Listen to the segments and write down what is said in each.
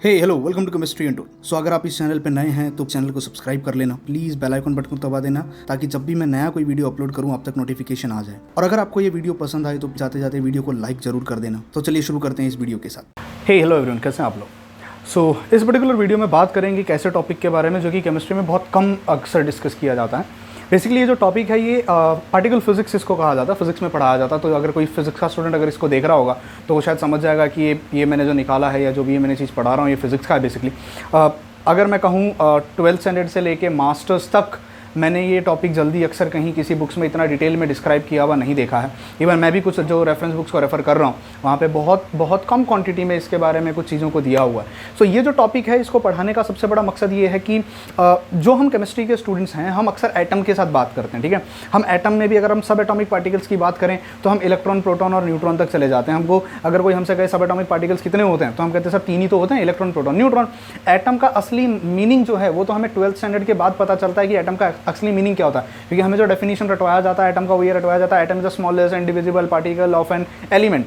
Hey hello welcome to chemistry and tool. So अगर आप इस चैनल पे नए हैं तो चैनल को सब्सक्राइब कर लेना, प्लीज़ बेल आइकन बटन को दबा देना ताकि जब भी मैं नया कोई वीडियो अपलोड करूं आप तक नोटिफिकेशन आ जाए। और अगर आपको ये वीडियो पसंद आए तो जाते जाते वीडियो को लाइक जरूर कर देना। तो चलिए शुरू करते हैं इस वीडियो के साथ। हे हेलो एवरीवन, कैसे हैं आप लोग। सो इस पर्टिकुलर वीडियो में बात करेंगे एक ऐसे टॉपिक के बारे में जो कि केमिस्ट्री में बहुत कम अक्सर डिस्कस किया जाता है। बेसिकली ये जो टॉपिक है ये पार्टिकल फिजिक्स इसको कहा जाता है, फिजिक्स में पढ़ाया जाता है। तो अगर कोई फिजिक्स का स्टूडेंट अगर इसको देख रहा होगा तो वो शायद समझ जाएगा कि ये मैंने जो निकाला है या जो भी ये मैंने चीज़ पढ़ा रहा हूँ ये फिजिक्स का है बेसिकली। अगर मैं कहूँ 12th स्टैंडर्ड से लेके मास्टर्स तक मैंने ये टॉपिक जल्दी अक्सर कहीं किसी बुक्स में इतना डिटेल में डिस्क्राइब किया हुआ नहीं देखा है। इवन मैं भी कुछ जो रेफरेंस बुक्स को रेफ़र कर रहा हूँ वहाँ पे बहुत कम क्वांटिटी में इसके बारे में कुछ चीज़ों को दिया हुआ है। सो ये जो टॉपिक है इसको पढ़ाने का सबसे बड़ा मकसद ये है कि जो हम केमिस्ट्री के स्टूडेंट्स हैं हम अक्सर एटम के साथ बात करते हैं, ठीक है। हम एटम में भी अगर हम सब एटॉमिक पार्टिकल्स की बात करें तो हम इलेक्ट्रॉन, प्रोटॉन और न्यूट्रॉन तक चले जाते हैं। हमको अगर कोई हमसे कहे सब एटॉमिक पार्टिकल्स कितने होते हैं तो हम कहते हैं सर 3 ही तो होते हैं, इलेक्ट्रॉन, प्रोटॉन, न्यूट्रॉन। एटम का असली मीनिंग जो है वो तो हमें 12th स्टैंडर्ड के बाद पता चलता है कि एटम का असली मीनिंग क्या होता है, क्योंकि हमें जो डेफिनेशन रटवाया जाता है एटम का वो ये रटवाया जाता है atom is the smallest indivisible particle of an element.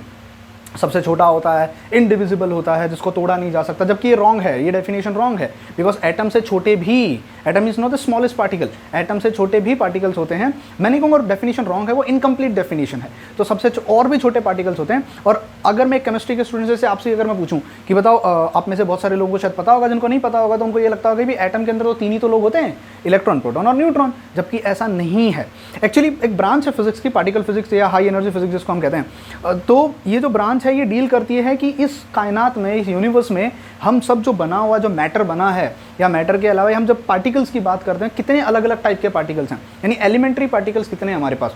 सबसे छोटा होता है, इनडिविजिबल होता है, जिसको तोड़ा नहीं जा सकता। जबकि ये रॉन्ग है, ये डेफिनेशन रॉन्ग है, बिकॉज एटम से छोटे भी, atom is not the smallest particle, atom से छोटे भी पार्टिकल्स होते हैं। मैं नहीं कहूँगा डेफिनेशन रॉन्ग है, वो इनकम्प्लीट डेफिनेशन है। तो सबसे और भी छोटे पार्टिकल्स होते हैं। और अगर मैं केमिस्ट्री के स्टूडेंट से आपसे अगर मैं पूछूं कि बताओ, आप में से बहुत सारे लोगों को शायद पता होगा, जिनको नहीं पता होगा तो उनको ये लगता होगा कि एटम के अंदर तो 3 ही तो लोग होते हैं, इलेक्ट्रॉन, प्रोटॉन और न्यूट्रॉन। जबकि ऐसा नहीं है। एक्चुअली एक ब्रांच है फिजिक्स की, पार्टिकल फिजिक्स या हाई एनर्जी फिजिक्स जिसको हम कहते हैं। तो ये जो ब्रांच है ये डील करती है कि इस कायनात में, इस यूनिवर्स में हम सब जो बना हुआ, जो मैटर बना है या मैटर के अलावा हम जब पार्टिकल्स की बात करते हैं कितने अलग अलग टाइप के पार्टिकल्स हैं, यानी एलिमेंट्री पार्टिकल्स कितने हैं हमारे पास।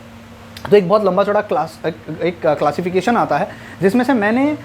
तो एक बहुत लंबा चौड़ा एक क्लासिफिकेशन आता है जिसमें से मैंने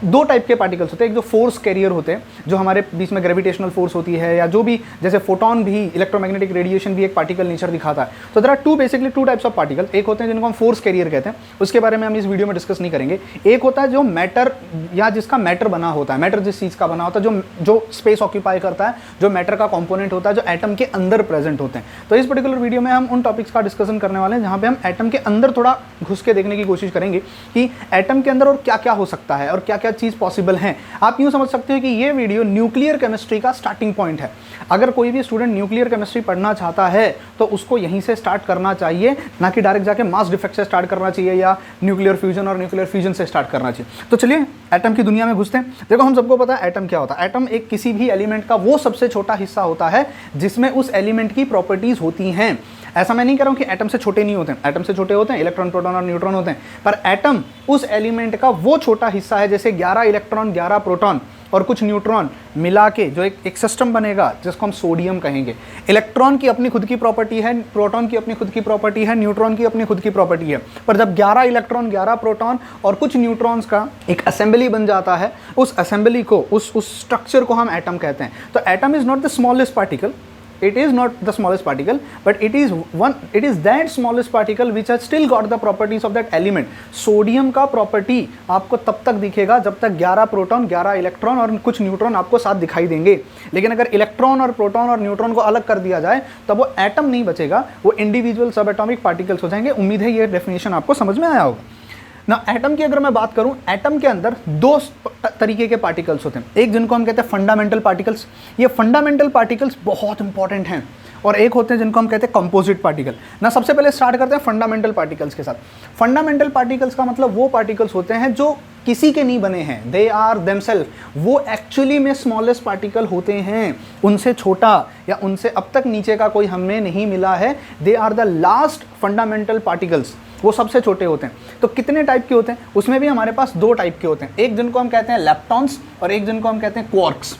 2 टाइप के पार्टिकल्स होते हैं। एक जो फोर्स कैरियर होते हैं, जो हमारे बीच में ग्रेविटेशनल फोर्स होती है, या जो भी जैसे फोटोन भी, इलेक्ट्रोमैग्नेटिक रेडिएशन भी एक पार्टिकल नेचर दिखाता है। तो there are basically 2 types of particle. एक होते हैं जिनको हम फोर्स कैरियर कहते हैं, उसके बारे में हम इस वीडियो में डिस्कस नहीं करेंगे। एक होता है जो मैटर या जिसका मैटर बना होता है, मैटर जिस चीज़ का बना होता है, जो स्पेस ऑक्यूपाई करता है, जो मैटर का कॉम्पोनेंट होता है, जो एटम के अंदर प्रेजेंट होते हैं। तो इस पर्टिकुलर वीडियो में हम उन टॉपिक्स का डिस्कशन करने वाले हैं जहाँ पे हम एटम के अंदर थोड़ा घुस के देखने की कोशिश करेंगे कि एटम के अंदर और क्या क्या हो सकता है और क्या क्या चीज़ पॉसिबल हैं। आप यूं समझ सकते हो कि ये वीडियो न्यूक्लियर केमिस्ट्री का स्टार्टिंग पॉइंट है। अगर कोई भी स्टूडेंट न्यूक्लियर केमिस्ट्री पढ़ना चाहता है तो उसको यहीं से स्टार्ट करना चाहिए, ना कि डायरेक्ट जाके मास डिफेक्ट से स्टार्ट करना चाहिए या न्यूक्लियर फ्यूजन और न्यूक्लियर फ्यूजन से स्टार्ट करना चाहिए। तो चलिए एटम की दुनिया में घुसते हैं। देखो, हम सबको पता है एटम क्या होता है। एटम एक किसी भी एलिमेंट का वो सबसे छोटा हिस्सा होता है जिसमें उस एलिमेंट की प्रॉपर्टीज होती हैं। ऐसा मैं नहीं कह रहा हूं कि एटम से छोटे नहीं होते हैं, एटम से छोटे होते हैं, इलेक्ट्रॉन, प्रोटॉन और न्यूट्रॉन होते हैं, पर एटम उस एलिमेंट का वो छोटा हिस्सा है। जैसे 11 इलेक्ट्रॉन, 11 प्रोटॉन और कुछ न्यूट्रॉन मिला के जो एक सिस्टम बनेगा जिसको हम सोडियम कहेंगे। इलेक्ट्रॉन की अपनी खुद की प्रॉपर्टी है, प्रोटॉन की अपनी खुद की प्रॉपर्टी है, न्यूट्रॉन की अपनी खुद की प्रॉपर्टी है। पर जब 11 इलेक्ट्रॉन, 11 प्रोटॉन और कुछ न्यूट्रॉन्स का एक असेंबली बन जाता है, उस असेंबली को, उस स्ट्रक्चर को हम एटम कहते हैं। तो atom is not the smallest particle, it is not the smallest particle, but it is that smallest particle which has still got the properties of that element. Sodium का property आपको तब तक दिखेगा जब तक 11 प्रोटॉन, 11 इलेक्ट्रॉन और कुछ neutron आपको साथ दिखाई देंगे। लेकिन अगर इलेक्ट्रॉन और प्रोटॉन और न्यूट्रॉन को अलग कर दिया जाए तब वो एटम नहीं बचेगा, वो इंडिविजुअल सब एटॉमिक पार्टिकल्स हो जाएंगे। उम्मीद है ये डेफिनेशन आपको समझ में आया होगा ना। एटम की अगर मैं बात करूं, एटम के अंदर 2 तरीके के पार्टिकल्स होते हैं। एक जिनको हम कहते हैं फंडामेंटल पार्टिकल्स, ये फंडामेंटल पार्टिकल्स बहुत इंपॉर्टेंट हैं। और एक होते हैं जिनको हम कहते हैं कंपोजिट पार्टिकल ना। सबसे पहले स्टार्ट करते हैं फंडामेंटल पार्टिकल्स के साथ। फंडामेंटल पार्टिकल्स का मतलब वो पार्टिकल्स होते हैं जो किसी के नहीं बने हैं, दे आर देमसेल्फ, वो एक्चुअली में स्मॉलेस्ट पार्टिकल होते हैं। उनसे छोटा या उनसे अब तक नीचे का कोई हमें नहीं मिला है। They are the last fundamental particles, वो सबसे छोटे होते हैं। तो कितने टाइप के होते हैं, उसमें भी हमारे पास 2 टाइप के होते हैं। एक जिनको हम कहते हैं लेप्टॉन्स और एक जिनको हम कहते हैं क्वार्क्स,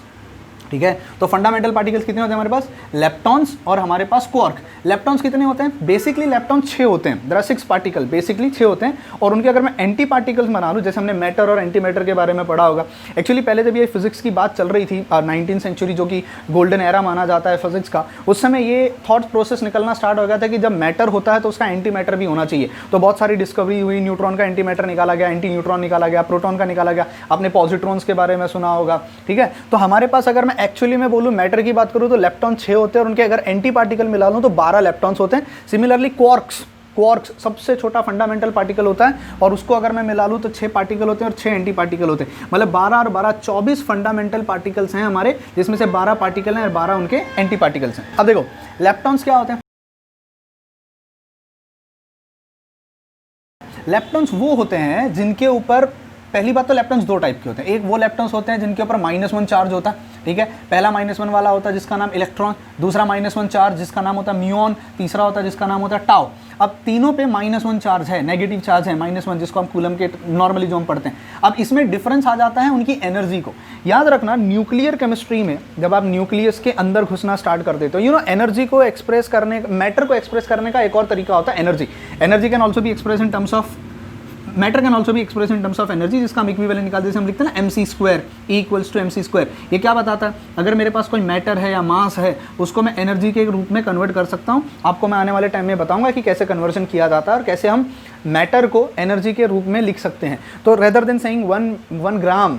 ठीक है। तो फंडामेंटल पार्टिकल्स कितने होते हैं हमारे पास, लेप्टॉन्स और हमारे पास क्वार्क। लेप्टॉन्स कितने होते हैं, बेसिकली लेप्टॉन्स 6 होते हैं। देयर आर 6 पार्टिकल, बेसिकली 6 होते हैं। और उनके अगर मैं एंटी पार्टिकल्स बना लूँ, जैसे हमने मैटर और एंटी मैटर के बारे में पढ़ा होगा। एक्चुअली पहले जब ये फिजिक्स की बात चल रही थी 19th सेंचुरी, जो कि गोल्डन एरा माना जाता है फिजिक्स का, उस समय ये थॉट प्रोसेस निकलना स्टार्ट हो गया था कि जब मैटर होता है तो उसका एंटी मैटर भी होना चाहिए। तो बहुत सारी डिस्कवरी हुई, न्यूट्रॉन का एंटी मैटर निकाला गया, एंटी न्यूट्रॉन निकाला गया, प्रोटॉन का निकाला गया। आपने पॉजिट्रॉन्स के बारे में सुना होगा, ठीक है। तो हमारे पास अगर मैं एक्चुअली में बोलूँ, मैटर की बात करूं तो लेप्टॉन 6 होते हैं और उनके अगर एंटी पार्टिकल मिला लूं तो 12 लेप्टॉन्स होते हैं। सिमिलरली क्वार्क्स, क्वार्क्स सबसे छोटा फंडामेंटल पार्टिकल होता है और उसको अगर मैं मिला लूँ तो 6 पार्टिकल होते हैं और 6 एंटी पार्टिकल होते हैं, मतलब 12 और 12 24 फंडामेंटल पार्टिकल्स हैं हमारे, जिसमें से 12 पार्टिकल हैं और 12 उनके एंटी पार्टिकल्स हैं। अब देखो लेप्टॉन्स क्या होते हैं। लेप्टॉन्स वो होते हैं जिनके ऊपर, पहली बात तो लेप्टॉन्स दो टाइप के होते हैं। एक वो लेप्टॉन्स होते हैं जिनके ऊपर -1 चार्ज होता है, ठीक है। पहला -1 वाला होता है जिसका नाम इलेक्ट्रॉन, दूसरा -1 चार्ज जिसका नाम होता है म्यूऑन, तीसरा होता है जिसका नाम होता है टाउ। अब तीनों पे -1 चार्ज है, नेगेटिव चार्ज है -1, जिसको हम कूलम के नॉर्मली जो हम पढ़ते हैं। अब इसमें डिफरेंस आ जाता है उनकी एनर्जी को। याद रखना न्यूक्लियर केमिस्ट्री में जब आप न्यूक्लियस के अंदर घुसना स्टार्ट कर देते हो, एनर्जी को एक्सप्रेस करने, मैटर को एक्सप्रेस करने का एक और तरीका होता है energy. Energy can also be express in terms of matter, can also be express in terms of energy, जिसका हम इक्विवेलेंट निकालते हैं, हम लिखते हैं ना mc², E = mc²। ये क्या बताता है, अगर मेरे पास कोई मैटर है या मास है उसको मैं एनर्जी के रूप में कन्वर्ट कर सकता हूँ। आपको मैं आने वाले टाइम में बताऊंगा कि कैसे कन्वर्जन किया जाता है और कैसे हम मैटर को एनर्जी के रूप में लिख सकते हैं। तो रेदर देन सेइंग 1 ग्राम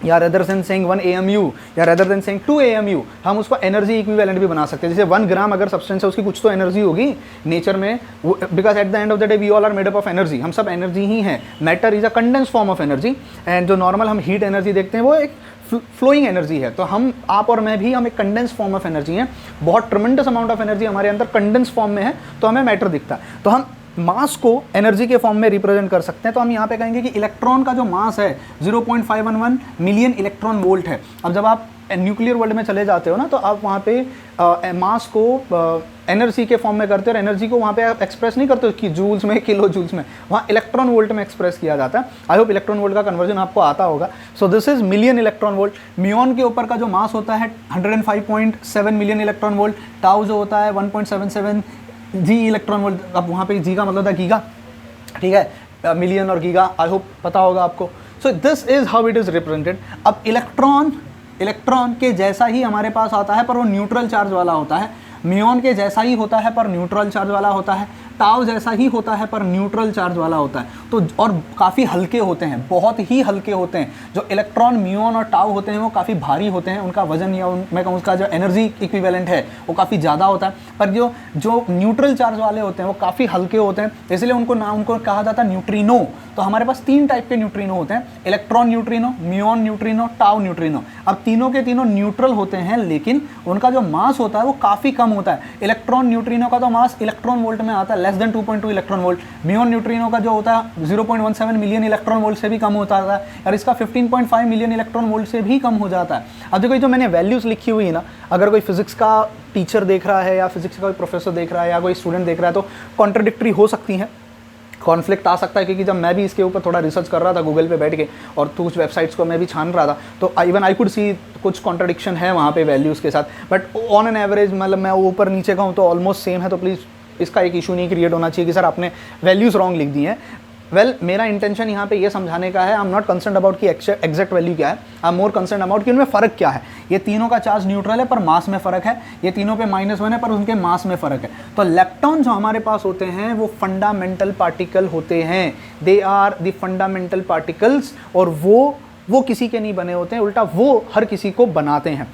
या रेदर देन सेइंग 1 AMU या रेदर देन सेइंग 2 AMU, हम उसको एनर्जी इक्विवेलेंट भी बना सकते हैं। जैसे 1 ग्राम अगर सब्सटेंस है उसकी कुछ तो एनर्जी होगी नेचर में, because at the end of the day we all are made up of energy, हम सब एनर्जी ही हैं। Matter is a condense form of energy and जो नॉर्मल हम हीट एनर्जी देखते हैं वो एक फ्लोइंग एनर्जी है। तो हम, आप और मैं भी, हम एक कंडेंस फॉर्म ऑफ एनर्जी हैं। बहुत ट्रमेंडस अमाउंट ऑफ एनर्जी हमारे अंदर कंडेंस फॉर्म में है, तो हमें मैटर दिखता है। तो हम मास को एनर्जी के फॉर्म में रिप्रेजेंट कर सकते हैं। तो हम यहाँ पे कहेंगे कि इलेक्ट्रॉन का जो मास है 0.511 मिलियन इलेक्ट्रॉन वोल्ट है। अब जब आप न्यूक्लियर वर्ल्ड में चले जाते हो ना, तो आप वहाँ पे मास को एनर्जी के फॉर्म में करते हो और एनर्जी को वहाँ पे आप एक्सप्रेस नहीं करते हो कि जूल्स में, किलो जूल्स में, वहाँ इलेक्ट्रॉन वोल्ट में एक्सप्रेस किया जाता है। आई होप इलेक्ट्रॉन वोल्ट का कन्वर्जन आपको आता होगा। So this is million electron volt. Muon के ऊपर का जो मास होता है 105.7 मिलियन इलेक्ट्रॉन वोल्ट। टाउ जो होता है 1.77 जी इलेक्ट्रॉन वोल्ट। अब वहाँ पे जी का मतलब था गीगा, ठीक है, मिलियन और गीगा, आई होप पता होगा आपको। So this is how it is represented. अब इलेक्ट्रॉन के जैसा ही हमारे पास आता है पर वो न्यूट्रल चार्ज वाला होता है। म्यूऑन के जैसा ही होता है पर न्यूट्रल चार्ज वाला होता है। टाउ जैसा ही होता है पर न्यूट्रल चार्ज वाला होता है। तो और काफ़ी हल्के होते हैं, बहुत ही हल्के होते हैं। जो इलेक्ट्रॉन, म्यूऑन और टाउ होते हैं वो काफ़ी भारी होते हैं, उनका वजन या मैं कहूँ उसका जो एनर्जी इक्विवेलेंट है वो काफ़ी ज़्यादा होता है। पर जो न्यूट्रल चार्ज वाले होते हैं वो काफ़ी हल्के होते हैं, इसलिए उनको कहा जाता है न्यूट्रिनो। तो हमारे पास 3 टाइप के न्यूट्रिनो होते हैं, electron neutrino, muon neutrino, tau neutrino. अब तीनों के तीनों न्यूट्रल होते हैं, लेकिन उनका जो मास होता है वो काफ़ी कम होता है। इलेक्ट्रॉन न्यूट्रिनो का तो मास इलेक्ट्रॉन वोल्ट में आता है, less than 2.2 electron volt. Muon neutrino का जो होता है 0.17 मिलियन इलेक्ट्रॉन वोल्ट से भी कम होता है, और इसका 15.5 मिलियन इलेक्ट्रॉन वोल्ट से भी कम हो जाता है। अब देखो जो मैंने वैल्यूज़ लिखी हुई है ना, अगर कोई फिजिक्स का टीचर देख रहा है या फिजिक्स का कोई प्रोफेसर देख रहा है या कोई स्टूडेंट देख रहा है तो कॉन्ट्रडिक्टरी हो सकती हैं, कॉन्फ्लिक्ट आ सकता है। क्योंकि जब मैं भी इसके ऊपर थोड़ा रिसर्च कर रहा था गूगल पे बैठ के और कुछ वेबसाइट्स को मैं भी छान रहा था, तो इवन आई कुड सी कुछ कॉन्ट्रडिक्शन है वहाँ पे वैल्यूज़ के साथ, बट ऑन एन एवरेज मतलब मैं ऊपर नीचे का हूँ तो ऑलमोस्ट सेम है। तो प्लीज़ इसका एक इशू नहीं क्रिएट होना चाहिए कि सर आपने वैल्यूज़ रॉन्ग लिख दी हैं। वेल मेरा इंटेंशन यहाँ पे ये समझाने का है, I am not concern about कि एग्जैक्ट वैल्यू क्या है, I am more concern about कि उनमें फ़र्क क्या है। ये तीनों का चार्ज न्यूट्रल है पर मास में फ़र्क है, ये तीनों पे -1 है पर उनके मास में फ़र्क है। तो लेप्टॉन जो हमारे पास होते हैं वो फंडामेंटल पार्टिकल होते हैं, they are the fundamental particles, और वो किसी के नहीं बने होते हैं, उल्टा वो हर किसी को बनाते हैं।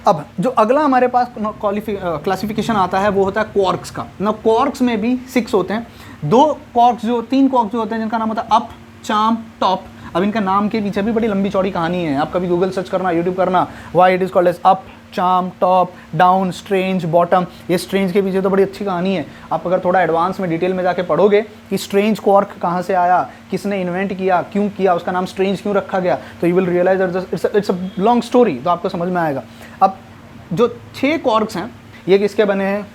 अब जो अगला हमारे पास क्लासिफिकेशन आता है वो होता है क्वार्क्स का। ना क्वार्क्स में भी 6 होते हैं, 3 क्वार्क्स जो होते हैं जिनका नाम होता है अप, चार्म, टॉप। अब इनका नाम के पीछे भी बड़ी लंबी चौड़ी कहानी है, आप कभी गूगल सर्च करना, यूट्यूब करना, why it is called as up, charm, top, down, strange, bottom. ये स्ट्रेंज के पीछे तो बड़ी अच्छी कहानी है। आप अगर थोड़ा एडवांस में डिटेल में जाके पढ़ोगे कि स्ट्रेंज क्वार्क कहाँ से आया, किसने इन्वेंट किया, क्यों किया, उसका नाम स्ट्रेंज क्यों रखा गया, तो you will realise it's a long story, तो आपको समझ में आएगा। अब जो 6 क्वार्क्स हैं ये किसके बने हैं,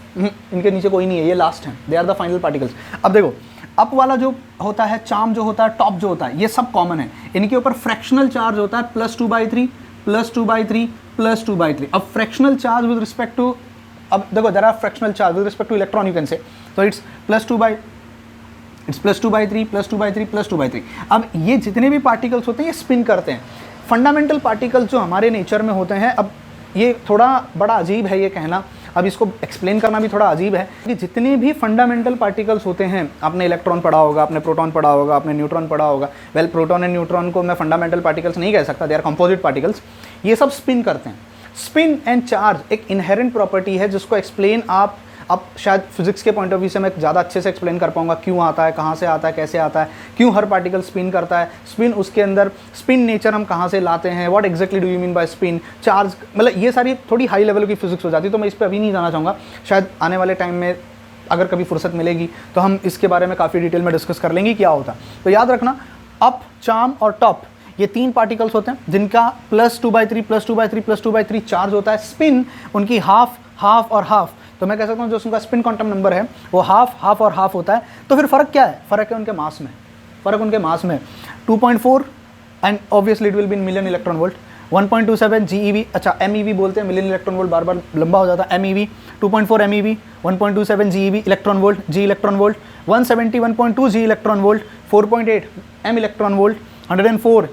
इनके नीचे कोई नहीं है, ये लास्ट हैं, they are the final particles. अब देखो अप वाला जो होता है, चार्म जो होता है, टॉप जो होता है, ये सब कॉमन है। इनके ऊपर फ्रैक्शनल चार्ज होता है +2/3 +2/3 +2/3। अब fractional charge with respect to, अब देखो there are fractional charge with respect to electron you can say, तो इट्स +2/3 +2/3 +2/3। अब ये जितने भी पार्टिकल्स होते हैं ये स्पिन करते हैं। फंडामेंटल पार्टिकल्स जो हमारे नेचर में होते हैं, अब ये थोड़ा बड़ा अजीब है ये कहना, अब इसको एक्सप्लेन करना भी थोड़ा अजीब है कि जितने भी फंडामेंटल पार्टिकल्स होते हैं, आपने इलेक्ट्रॉन पढ़ा होगा, आपने प्रोटॉन पढ़ा होगा, आपने न्यूट्रॉन पढ़ा होगा। वेल प्रोटॉन एंड न्यूट्रॉन को मैं फंडामेंटल पार्टिकल्स नहीं कह सकता, दे आर कंपोजिट पार्टिकल्स। ये सब स्पिन करते हैं। स्पिन एंड चार्ज एक इनहेरेंट प्रॉपर्टी है जिसको एक्सप्लेन आप अब शायद फिजिक्स के पॉइंट ऑफ व्यू से मैं ज़्यादा अच्छे से एक्सप्लेन कर पाऊंगा क्यों आता है, कहाँ से आता है, कैसे आता है, क्यों हर पार्टिकल स्पिन करता है, स्पिन उसके अंदर स्पिन नेचर हम कहाँ से लाते हैं, what exactly do you mean by spin, charge, मतलब ये सारी थोड़ी हाई लेवल की फिजिक्स हो जाती है, तो मैं इस पर अभी नहीं जाना चाहूँगा। शायद आने वाले टाइम में अगर कभी फुर्सत मिलेगी तो हम इसके बारे में काफ़ी डिटेल में डिस्कस कर लेंगे क्या होता है। तो याद रखना, अप, चार्म और टॉप ये 3 पार्टिकल्स होते हैं जिनका +2/3 +2/3 +2/3 चार्ज होता है। स्पिन उनकी हाफ, हाफ और हाफ, तो मैं कह सकता हूँ जो उनका स्पिन क्वांटम नंबर है वो हाफ, हाफ और हाफ होता है। तो फिर फ़र्क क्या है? फ़र्क है उनके मास में, फ़र्क उनके मास में 2.4 and obviously it will be in million electron volt. 1.27 GeV, अच्छा MEV बोलते हैं, मिलियन इलेक्ट्रॉन वोल्ट बार बार लंबा हो जाता है, MEV 2.4 MEV, 1.27 GeV electron volt, G electron volt, 171.2 G electron volt, 4.8 M electron volt, 104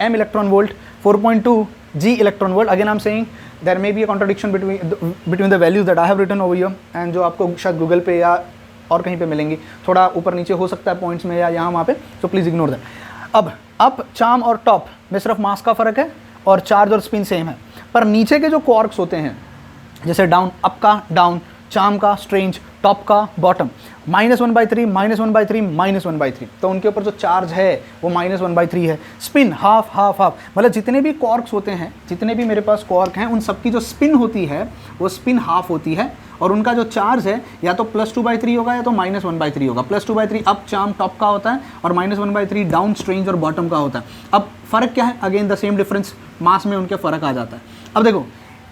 M electron volt, 4.2 G electron volt. Again I'm saying there may be a contradiction between the values that I have written over here and जो आपको शायद Google पे या और कहीं पे मिलेंगी, थोड़ा ऊपर नीचे हो सकता है पॉइंट्स में या यहाँ वहाँ पे, तो प्लीज़ इग्नोर दैट। अब अप, चार्म और टॉप में सिर्फ मास का फ़र्क है और चार्ज और स्पिन सेम है, पर नीचे के जो क्वार्क्स होते हैं जैसे डाउन, अप का डाउन, चार्म का स्ट्रेंज, टॉप का बॉटम, -1/3 -1/3 -1/3, तो उनके ऊपर जो चार्ज है वो -1/3 है। स्पिन हाफ, हाफ, हाफ, मतलब जितने भी क्वार्क्स होते हैं, जितने भी मेरे पास क्वार्क हैं, उन सबकी जो स्पिन होती है वो स्पिन हाफ होती है और उनका जो चार्ज है या तो +2/3 होगा या तो -1/3 होगा। +2/3 अप, चार्म, टॉप का होता है और -1/3 डाउन, स्ट्रेंज और बॉटम का होता है। अब फ़र्क क्या है? अगेन द सेम डिफरेंस, मास में उनके फ़र्क आ जाता है। अब देखो,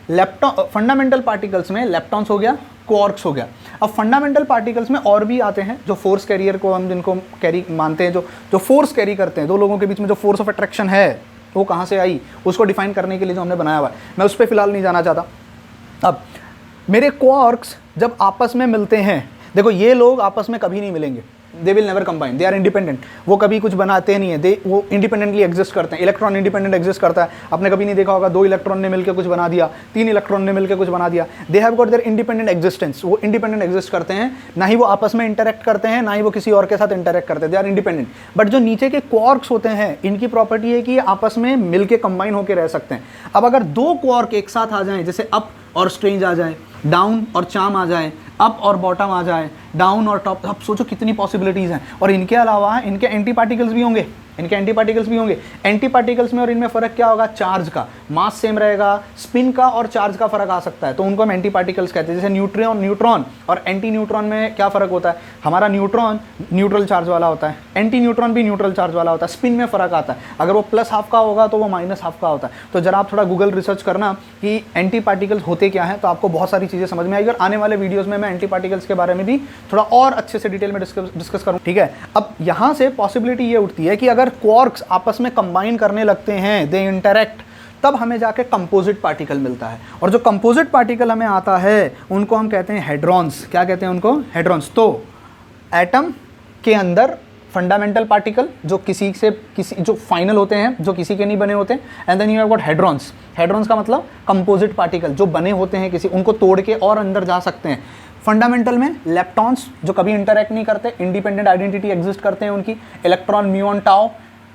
लेप्टॉन, फंडामेंटल पार्टिकल्स में लेप्टॉन्स हो गया, क्वार्क्स हो गया। अब फंडामेंटल पार्टिकल्स में और भी आते हैं जो फोर्स कैरियर को हम जिनको कैरी मानते हैं, जो फोर्स कैरी करते हैं, दो लोगों के बीच में जो फोर्स ऑफ अट्रैक्शन है वो कहाँ से आई, उसको डिफाइन करने के लिए जो हमने बनाया हुआ है, मैं उस पर फिलहाल नहीं जाना चाहता। अब मेरे क्वार्क्स जब आपस में मिलते हैं, देखो ये लोग आपस में कभी नहीं मिलेंगे, they will never combine, they are independent, वो कभी कुछ बनाते नहीं है, वो इंडिपेंडेंटली एग्जिस्ट करते हैं। इलेक्ट्रॉन इंडिपेंडेंट एग्जिस्ट करता है, आपने कभी नहीं देखा होगा 2 इलेक्ट्रॉन ने मिलकर कुछ बना दिया, 3 इलेक्ट्रॉन ने मिलकर कुछ बना दिया, they have got their independent existence, वो इंडिपेंडेंट एग्जिस्ट करते हैं, ना ही वो आपस में इंटरेक्ट करते हैं, ना ही वो किसी और के साथ इंटरेक्ट करते हैं, दे आर इंडिपेंडेंट। बट जो नीचे के क्वार्क्स होते हैं, इनकी प्रॉपर्टी है कि ये आपस में मिलकर कंबाइन होकर रह सकते हैं। अब अगर 2 क्वार्क एक साथ आ जाएं, जैसे अप और स्ट्रेंज आ जाए, डाउन और चार्म आ जाए, अप और बॉटम आ जाए, डाउन और टॉप, अब सोचो कितनी पॉसिबिलिटीज़ हैं। और इनके अलावा इनके एंटी पार्टिकल्स भी होंगे, इनके एंटी पार्टिकल्स भी होंगे। एंटी पार्टिकल्स में और इनमें फ़र्क क्या होगा? चार्ज का, मास सेम रहेगा, स्पिन का और चार्ज का फ़र्क आ सकता है, तो उनको हम एंटी पार्टिकल्स कहते हैं। जैसे न्यूट्रॉन और एंटी न्यूट्रॉन में क्या फ़र्क होता है? हमारा न्यूट्रॉन न्यूट्रल चार्ज वाला होता है, एंटी न्यूट्रॉन भी न्यूट्रल चार्ज वाला होता है, स्पिन में फ़र्क आता है। अगर वो +½ का होगा तो वो -½ का होता है। तो जरा आप थोड़ा गूगल रिसर्च करना कि एंटी पार्टिकल्स होते क्या हैं, तो आपको बहुत सारी चीज़ें समझ में आएगी। और आने वाले वीडियोज़ में मैं एंटी पार्टिकल्स के बारे में भी थोड़ा और अच्छे से डिटेल में डिस्कस करूँ, ठीक है। अब यहाँ से पॉसिबिलिटी ये उठती है कि अगर क्वार्क्स आपस में कंबाइन करने लगते हैं, दे इंटरैक्ट, तब हमें जाके कंपोजिट पार्टिकल मिलता है। और जो कंपोजिट पार्टिकल हमें आता है उनको हम कहते हैं हेड्रॉन्स। क्या कहते हैं उनको? हेड्रॉन्स। तो एटम के अंदर फंडामेंटल पार्टिकल जो किसी जो फाइनल होते हैं, जो किसी के नहीं बने होते, and then you have got hadrons. Hadrons का मतलब कंपोजिट पार्टिकल जो बने होते हैं किसी, उनको तोड़ के और अंदर जा सकते हैं। फंडामेंटल में लेप्टॉन्स जो कभी इंटरैक्ट नहीं करते, इंडिपेंडेंट आइडेंटिटी एग्जिस्ट करते हैं उनकी, electron, muon, tau,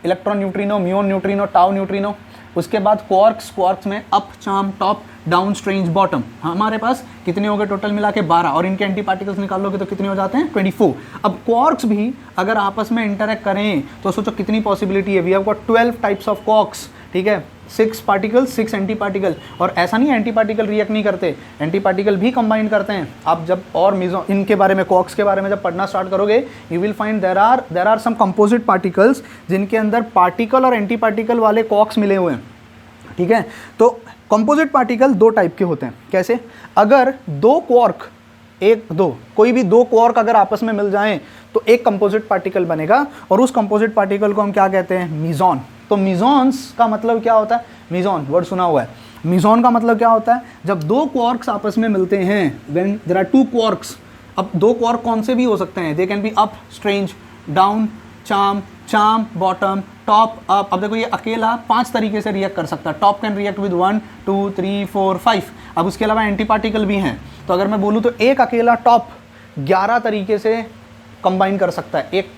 electron neutrino, muon neutrino, tau neutrino. उसके बाद क्वार्क्स में up, charm, top, down, strange, bottom. हमारे पास कितने हो गए टोटल मिला के? 12, और इनके एंटी पार्टिकल्स निकाल लोगे तो कितने हो जाते हैं? 24। अब क्वार्क्स भी अगर आपस में इंटरैक्ट करें तो सोचो कितनी पॉसिबिलिटी है। We have got 12 types of quarks, ठीक है, 6 पार्टिकल, 6 एंटी पार्टिकल। और ऐसा नहीं है एंटी पार्टिकल रिएक्ट नहीं करते, एंटी पार्टिकल भी कंबाइन करते हैं। आप जब और इनके बारे में, क्वार्क्स के बारे में जब पढ़ना स्टार्ट करोगे, you will find there are some composite particles जिनके अंदर पार्टिकल और एंटी पार्टिकल वाले क्वार्क्स मिले हुए हैं, ठीक है। तो कंपोजिट पार्टिकल 2 टाइप के होते हैं। कैसे? अगर 2 क्वार्क, कोई भी 2 क्वार्क अगर आपस में मिल जाएं तो एक कंपोजिट पार्टिकल बनेगा, और उस कंपोजिट पार्टिकल को हम क्या कहते हैं? मीज़ॉन। तो मीज़ॉन्स का मतलब क्या होता है? मीज़ॉन वर्ड सुना हुआ है। मीज़ॉन का मतलब क्या होता है? जब 2 क्वार्क्स आपस में मिलते हैं, व्हेन देयर आर 2 क्वार्क्स। अब 2 क्वार्क कौन से भी हो सकते हैं, they can be up, strange, down, charm, bottom, top, up. अब देखो ये अकेला 5 तरीके से रिएक्ट कर सकता है। Top can react with 1 2 3 4 5। अब उसके अलावा एंटी पार्टिकल भी हैं। तो अगर मैं बोलूँ तो एक अकेला टॉप 11 तरीके से कंबाइन कर सकता है। एक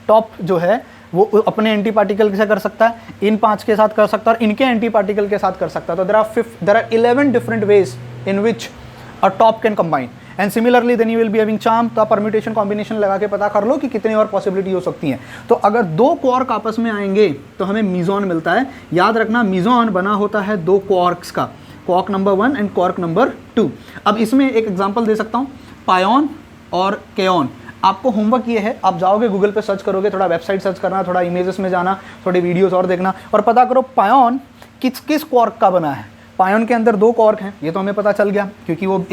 टॉप जो है वो अपने एंटी पार्टिकल से कर सकता है, इन 5 के साथ कर सकता है, और इनके एंटी पार्टिकल के साथ कर सकता है। तो there are 11 different ways in which a top can combine. And similarly then you will be having charm. तो आप परम्यूटेशन कॉम्बिनेशन लगा के पता कर लो कि कितनी और पॉसिबिलिटी हो सकती हैं। तो अगर दो क्वार्क आपस में आएंगे तो हमें मीजॉन मिलता है। याद रखना मीजॉन बना होता है दो क्वार्क्स का, quark number 1 and quark number 2। अब इसमें एक एग्जांपल दे सकता हूँ, पायोन और केओन। आपको होमवर्क ये है, आप जाओगे गूगल पे सर्च करोगे, थोड़ा वेबसाइट सर्च करना, थोड़ा इमेजेस में जाना, थोड़ी वीडियोस और देखना और पता करो पायोन किस किस क्वार्क का बना है। पायोन के अंदर दो क्वार्क हैं, ये तो हमें पता चल गया क्योंकि वो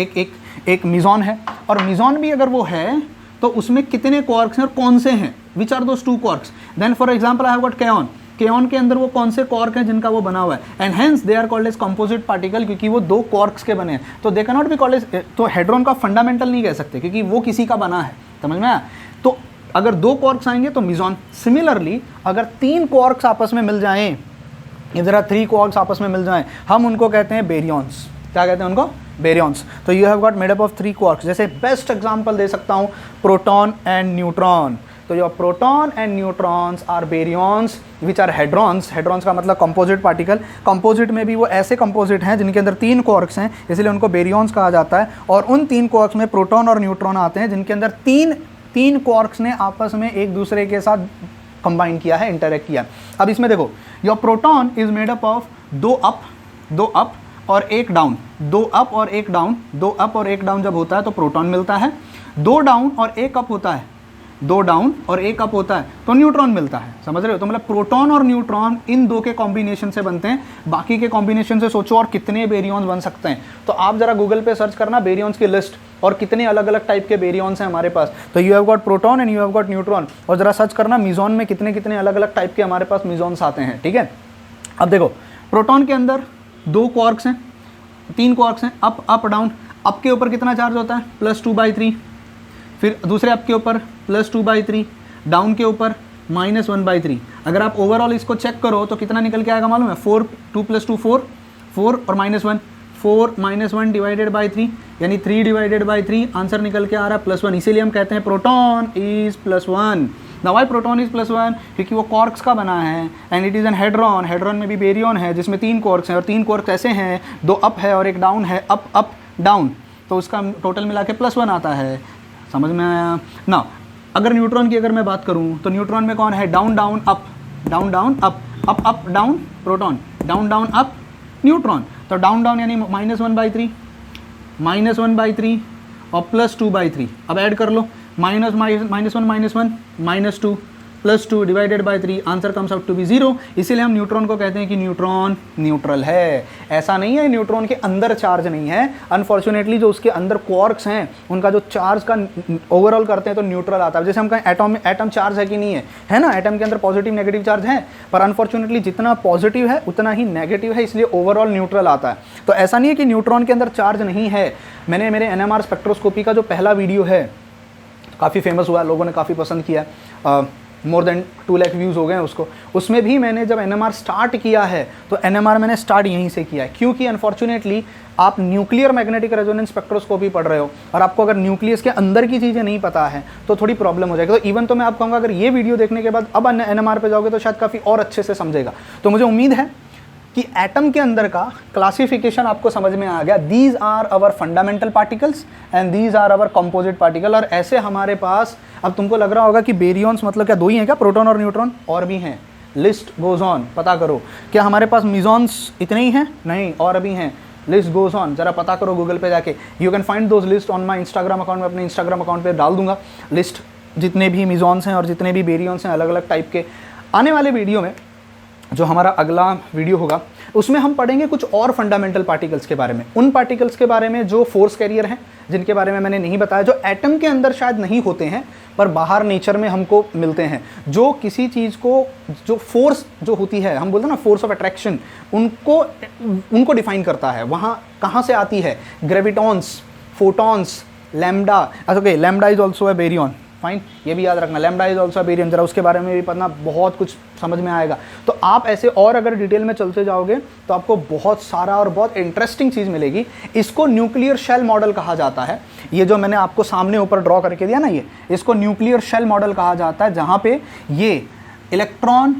एक मीजॉन है। और मीजॉन भी अगर वो है तो उसमें कितने क्वार्क्स हैं और कौन से हैं, which are those two quarks. Then for example I have got kaon. Kaon के अंदर वो कौन से क्वार्क हैं जिनका वो बना हुआ है, and hence they are called as composite particle, क्योंकि वो दो क्वार्क्स के बने हैं। तो they can not be called as, तो हेड्रोन का फंडामेंटल नहीं कह सकते क्योंकि वो किसी का बना है, समझ में आया। तो अगर दो क्वार्क्स आएंगे तो मीजॉन। सिमिलरली अगर तीन क्वार्क्स आपस में मिल जाएं, इधर 3 क्वार्क्स आपस में मिल जाएं, हम उनको कहते हैं बेरियॉन्स। क्या कहते हैं उनको? बेरियॉन्स। तो you have got made up of 3 quarks. जैसे बेस्ट एग्जांपल दे सकता हूं प्रोटॉन एंड न्यूट्रॉन। तो your proton and neutrons are baryons which are hadrons. Hadrons का मतलब कंपोजिट पार्टिकल। कंपोजिट में भी वो ऐसे कंपोजिट हैं जिनके अंदर 3 क्वार्क्स हैं, इसलिए उनको बेरियॉन्स कहा जाता है। और उन 3 क्वार्क्स में प्रोटॉन और न्यूट्रॉन आते हैं जिनके अंदर तीन क्वार्क्स ने आपस में एक दूसरे के साथ कंबाइन किया है, इंटरेक्ट किया। अब इसमें देखो, your proton is made up of 2 up और 1 डाउन। 2 अप और 1 डाउन, 2 अप और 1 डाउन जब होता है तो प्रोटॉन मिलता है। 2 डाउन और 1 अप होता है, 2 डाउन और 1 अप होता है तो न्यूट्रॉन मिलता है। समझ रहे हो? तो मतलब प्रोटॉन और न्यूट्रॉन इन दो के कॉम्बिनेशन से बनते हैं। बाकी के कॉम्बिनेशन से सोचो और कितने बेरियॉन्स बन सकते हैं। तो आप जरा गूगल पे सर्च करना बेरियॉन्स की लिस्ट और कितने अलग अलग टाइप के बेरियॉन्स हैं हमारे पास। तो you have got proton and you have got neutron. और जरा सर्च करना मीजॉन में कितने कितने अलग अलग टाइप के हमारे पास मीजॉन्स आते हैं, ठीक है। अब देखो, प्रोटॉन के अंदर 2 क्वार्क्स हैं, 3 क्वार्क्स हैं, अप डाउन। अप के ऊपर कितना चार्ज होता है? +2/3। फिर दूसरे अप के ऊपर +2/3, डाउन के ऊपर -1/3। अगर आप ओवरऑल इसको चेक करो तो कितना निकल के आएगा मालूम है? 4, 2 + 2 4 और -1, 4 - 1 डिवाइडेड बाई 3 यानी 3 डिवाइडेड बाई 3। आंसर निकल के आ रहा है +1। इसीलिए हम कहते हैं proton is +1। Now why proton is +1? क्योंकि वो क्वार्क्स का बना है and it is an hadron. Hadron में भी बेरियॉन है जिसमें 3 क्वार्क्स हैं और 3 क्वार्क्स ऐसे हैं, 2 अप है और 1 डाउन है, अप डाउन, तो उसका टोटल मिला के +1 आता है। समझ में आया ना? अगर न्यूट्रॉन की अगर मैं बात करूं तो न्यूट्रॉन में कौन है? Down down up, down down up, up down proton, down down up neutron. तो डाउन डाउन यानी -1/3 और +2/3। अब ऐड कर लो, -1 -1 +2 divided by 3। Answer comes out to be 0। इसीलिए हम न्यूट्रॉन को कहते हैं कि न्यूट्रॉन न्यूट्रल है। ऐसा नहीं है न्यूट्रॉन के अंदर चार्ज नहीं है, अनफॉर्चुनेटली जो उसके अंदर क्वार्क्स हैं उनका जो चार्ज का ओवरऑल करते हैं तो न्यूट्रल आता है। जैसे हम कहें एटम चार्ज है कि नहीं है ना? एटम के अंदर पॉजिटिव नेगेटिव चार्ज है, पर अनफॉर्चुनेटली जितना पॉजिटिव है उतना ही नेगेटिव है, इसलिए ओवरऑल न्यूट्रल आता है। तो ऐसा नहीं है कि न्यूट्रॉन के अंदर चार्ज नहीं है। मैंने मेरे NMR स्पेक्ट्रोस्कोपी का जो पहला वीडियो है काफ़ी फेमस हुआ, लोगों ने काफ़ी पसंद किया, मोर देन 2 लाख व्यूज़ हो गए हैं उसको। उसमें भी मैंने जब NMR स्टार्ट किया है तो NMR मैंने स्टार्ट यहीं से किया है, क्योंकि अनफॉर्चुनेटली आप न्यूक्लियर मैग्नेटिक रेजोनेंस स्पेक्ट्रोस्कोपी पढ़ रहे हो और आपको अगर न्यूक्लियस के अंदर की चीज़ें नहीं पता है तो थोड़ी प्रॉब्लम हो जाएगी। तो इवन तो मैं आपको कहूँगा अगर ये वीडियो देखने के बाद अब NMR पे जाओगे तो शायद काफ़ी और अच्छे से समझेगा। तो मुझे उम्मीद है कि एटम के अंदर का क्लासिफिकेशन आपको समझ में आ गया। These are our fundamental particles and these are our composite particle. और ऐसे हमारे पास, अब तुमको लग रहा होगा कि बेरियॉन्स मतलब क्या 2 ही हैं क्या? प्रोटॉन और न्यूट्रॉन और भी हैं। लिस्ट गोज ऑन, पता करो क्या हमारे पास मीजॉन्स इतने ही हैं? नहीं, और भी हैं। लिस्ट गोज ऑन, जरा पता करो गूगल पे जाके। You can find those list on my Instagram account. में अपने इंस्टाग्राम अकाउंट पे डाल दूंगा लिस्ट, जितने भी मीजॉन्स हैं और जितने भी बेरियॉन्स हैं अलग अलग टाइप के। आने वाले वीडियो में जो हमारा अगला वीडियो होगा उसमें हम पढ़ेंगे कुछ और फंडामेंटल पार्टिकल्स के बारे में, उन पार्टिकल्स के बारे में जो फोर्स कैरियर हैं, जिनके बारे में मैंने नहीं बताया, जो एटम के अंदर शायद नहीं होते हैं पर बाहर नेचर में हमको मिलते हैं, जो किसी चीज़ को, जो फोर्स जो होती है, हम बोलते हैं ना फोर्स ऑफ अट्रैक्शन, उनको डिफाइन करता है। वहाँ कहाँ से आती है? Gravitons, photons, lambda. Okay, lambda is also a baryon, fine, ये भी याद रखना, लैम्डा इज ऑल्सो बेरियन। जरा उसके बारे में भी पढ़ना, बहुत कुछ समझ में आएगा। तो आप ऐसे और अगर डिटेल में चलते जाओगे तो आपको बहुत सारा और बहुत इंटरेस्टिंग चीज़ मिलेगी। इसको न्यूक्लियर शेल मॉडल कहा जाता है। ये जो मैंने आपको सामने ऊपर ड्रॉ करके दिया ना, ये इसको न्यूक्लियर शेल मॉडल कहा जाता है, जहाँ पे ये इलेक्ट्रॉन,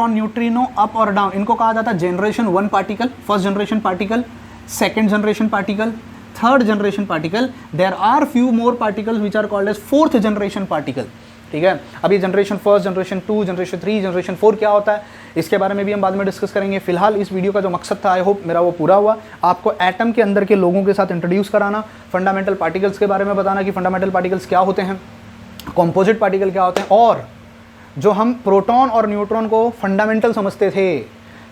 न्यूट्रिनो, अप और डाउन, इनको कहा जाता है generation 1 particle, first generation particle, second generation particle, third generation particle, there are few more particles which are called as fourth generation particle. ठीक है, अभी generation first, generation 2, generation 3, generation 4 क्या होता है, इसके बारे में भी हम बाद में डिस्कस करेंगे। फिलहाल इस वीडियो का जो मकसद था, आई होप मेरा वो पूरा हुआ, आपको एटम के अंदर के लोगों के साथ इंट्रोड्यूस कराना, फंडामेंटल पार्टिकल्स के बारे में बताना कि फंडामेंटल पार्टिकल्स क्या होते हैं, कॉम्पोजिट पार्टिकल क्या होते हैं, और जो हम प्रोटॉन और न्यूट्रॉन को फंडामेंटल समझते थे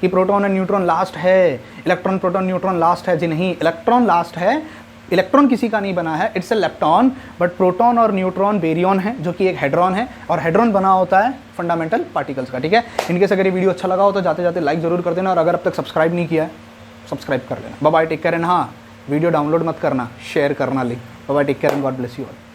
कि प्रोटॉन और न्यूट्रॉन लास्ट है, इलेक्ट्रॉन प्रोटॉन न्यूट्रॉन लास्ट है, जी नहीं, इलेक्ट्रॉन लास्ट है, इलेक्ट्रॉन किसी का नहीं बना है, it's a lepton, but proton और न्यूट्रॉन बेरियन है जो कि एक हेड्रॉन है, और हेड्रॉन बना होता है फंडामेंटल पार्टिकल्स का। ठीक है, इनकेस अगर ये वीडियो अच्छा लगा हो तो जाते जाते लाइक जरूर कर देना, और अगर अब तक सब्सक्राइब नहीं किया है सब्सक्राइब कर लेना। Bye bye, take care, and हाँ, वीडियो डाउनलोड मत करना, शेयर करना link. Bye bye, take care and God bless you all.